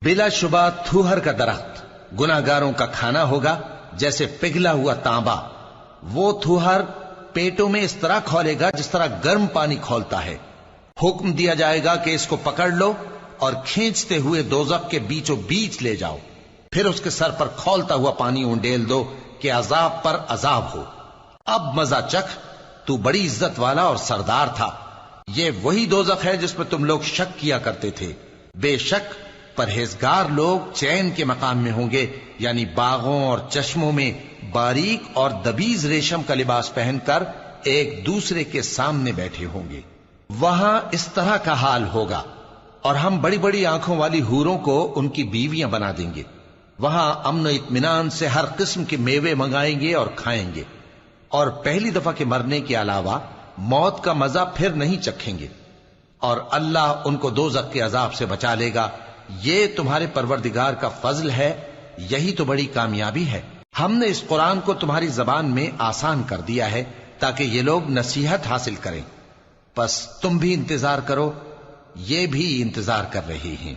بلا شبہ تھوہر کا درخت گناہگاروں کا کھانا ہوگا جیسے پگھلا ہوا تانبا. وہ تھوہر پیٹوں میں اس طرح کھولے گا جس طرح گرم پانی کھولتا ہے. حکم دیا جائے گا کہ اس کو پکڑ لو اور کھینچتے ہوئے دوزخ کے بیچوں بیچ لے جاؤ. پھر اس کے سر پر کھولتا ہوا پانی اونڈیل دو کہ عذاب پر عذاب ہو. اب مزہ چکھ، تو بڑی عزت والا اور سردار تھا. یہ وہی دوزخ ہے جس میں تم لوگ شک کیا کرتے تھے. بے شک پرہیزگار لوگ چین کے مقام میں ہوں گے، یعنی باغوں اور چشموں میں باریک اور دبیز ریشم کا لباس پہن کر ایک دوسرے کے سامنے بیٹھے ہوں گے. وہاں اس طرح کا حال ہوگا. اور ہم بڑی بڑی آنکھوں والی حوروں کو ان کی بیویاں بنا دیں گے. وہاں امن و اطمینان سے ہر قسم کے میوے منگائیں گے اور کھائیں گے، اور پہلی دفعہ کے مرنے کے علاوہ موت کا مزہ پھر نہیں چکھیں گے. اور اللہ ان کو دوزخ کے عذاب سے بچا لے گا. یہ تمہارے پروردگار کا فضل ہے، یہی تو بڑی کامیابی ہے. ہم نے اس قرآن کو تمہاری زبان میں آسان کر دیا ہے تاکہ یہ لوگ نصیحت حاصل کریں. بس تم بھی انتظار کرو، یہ بھی انتظار کر رہے ہیں.